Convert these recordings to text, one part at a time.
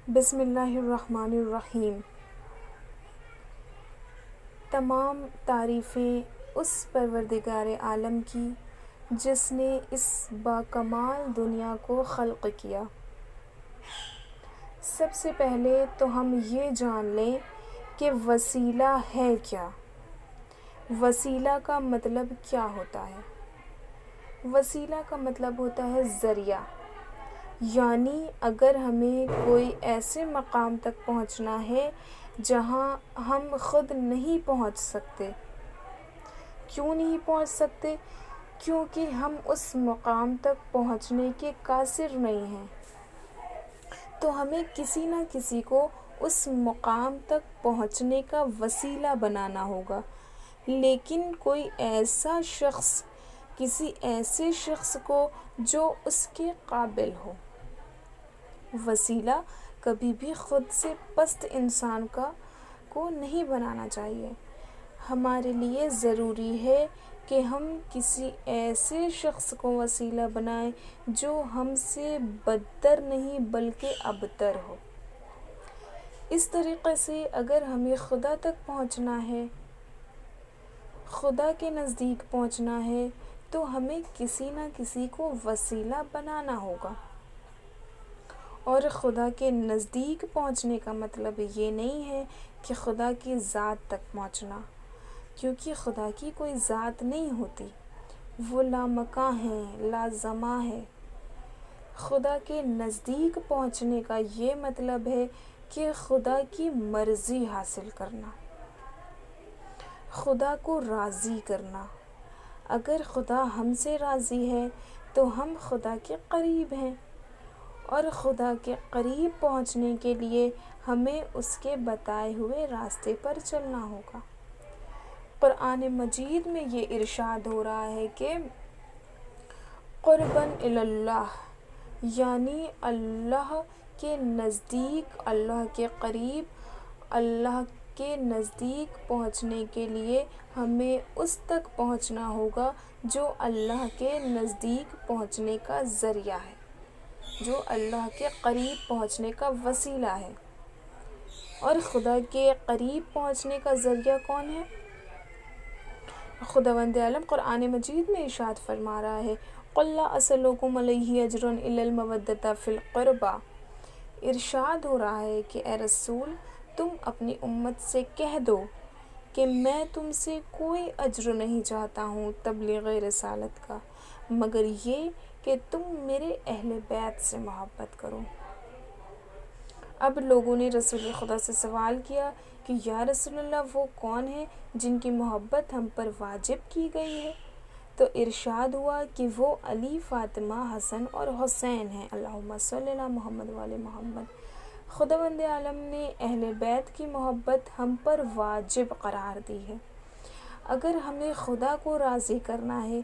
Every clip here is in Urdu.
بسم اللہ الرحمن الرحیم۔ تمام تعریفیں اس پروردگار عالم کی جس نے اس باکمال دنیا کو خلق کیا۔ سب سے پہلے تو ہم یہ جان لیں کہ وسیلہ ہے کیا۔ وسیلہ کا مطلب کیا ہوتا ہے؟ وسیلہ کا مطلب ہوتا ہے ذریعہ، یعنی اگر ہمیں کوئی ایسے مقام تک پہنچنا ہے جہاں ہم خود نہیں پہنچ سکتے۔ کیوں نہیں پہنچ سکتے؟ کیونکہ ہم اس مقام تک پہنچنے کے قاصر نہیں ہیں، تو ہمیں کسی نہ کسی کو اس مقام تک پہنچنے کا وسیلہ بنانا ہوگا۔ لیکن کوئی ایسا شخص، کسی ایسے شخص کو جو اس کے قابل ہو۔ وسیلہ کبھی بھی خود سے پست انسان کو نہیں بنانا چاہیے۔ ہمارے لیے ضروری ہے کہ ہم کسی ایسے شخص کو وسیلہ بنائیں جو ہم سے بدتر نہیں بلکہ ابتر ہو۔ اس طریقے سے اگر ہمیں خدا تک پہنچنا ہے، خدا کے نزدیک پہنچنا ہے، تو ہمیں کسی نہ کسی کو وسیلہ بنانا ہوگا۔ اور خدا کے نزدیک پہنچنے کا مطلب یہ نہیں ہے کہ خدا کی ذات تک پہنچنا، کیونکہ خدا کی کوئی ذات نہیں ہوتی، وہ لامکاں ہے، لازمہ ہے۔ خدا کے نزدیک پہنچنے کا یہ مطلب ہے کہ خدا کی مرضی حاصل کرنا، خدا کو راضی کرنا۔ اگر خدا ہم سے راضی ہے تو ہم خدا کے قریب ہیں، اور خدا کے قریب پہنچنے کے لیے ہمیں اس کے بتائے ہوئے راستے پر چلنا ہوگا۔ قرآن مجید میں یہ ارشاد ہو رہا ہے کہ قرباً الی اللہ، یعنی اللہ کے نزدیک، اللہ کے قریب، اللہ کے نزدیک پہنچنے کے لیے ہمیں اس تک پہنچنا ہوگا جو اللہ کے نزدیک پہنچنے کا ذریعہ ہے، جو اللہ کے قریب پہنچنے کا وسیلہ ہے۔ اور خدا کے قریب پہنچنے کا ذریعہ کون ہے؟ خداوند عالم قرآن مجید میں ارشاد فرما رہا ہے قُلْ لَا أَسْأَلُكُمْ عَلَيْهِ أَجْرًا إِلَّا الْمَوَدَّةَ فِي الْقُرْبَى۔ ارشاد ہو رہا ہے کہ اے رسول، تم اپنی امت سے کہہ دو کہ میں تم سے کوئی اجر نہیں چاہتا ہوں تبلیغ رسالت کا، مگر یہ کہ تم میرے اہل بیت سے محبت کرو۔ اب لوگوں نے رسول خدا سے سوال کیا کہ یا رسول اللہ، وہ کون ہیں جن کی محبت ہم پر واجب کی گئی ہے؟ تو ارشاد ہوا کہ وہ علی، فاطمہ، حسن اور حسین ہیں۔ اللہم صلی علی محمد وعلی محمد۔ خداوند عالم نے اہل بیت کی محبت ہم پر واجب قرار دی ہے۔ اگر ہمیں خدا کو راضی کرنا ہے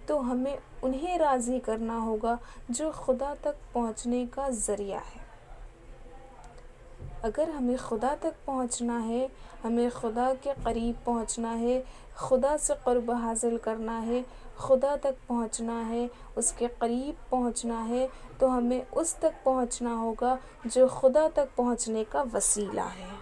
تو ہمیں انہیں راضی کرنا ہوگا جو خدا تک پہنچنے کا ذریعہ ہے۔ اگر ہمیں خدا تک پہنچنا ہے، ہمیں خدا کے قریب پہنچنا ہے، خدا سے قرب حاصل کرنا ہے، خدا تک پہنچنا ہے، اس کے قریب پہنچنا ہے، تو ہمیں اس تک پہنچنا ہوگا جو خدا تک پہنچنے کا وسیلہ ہے۔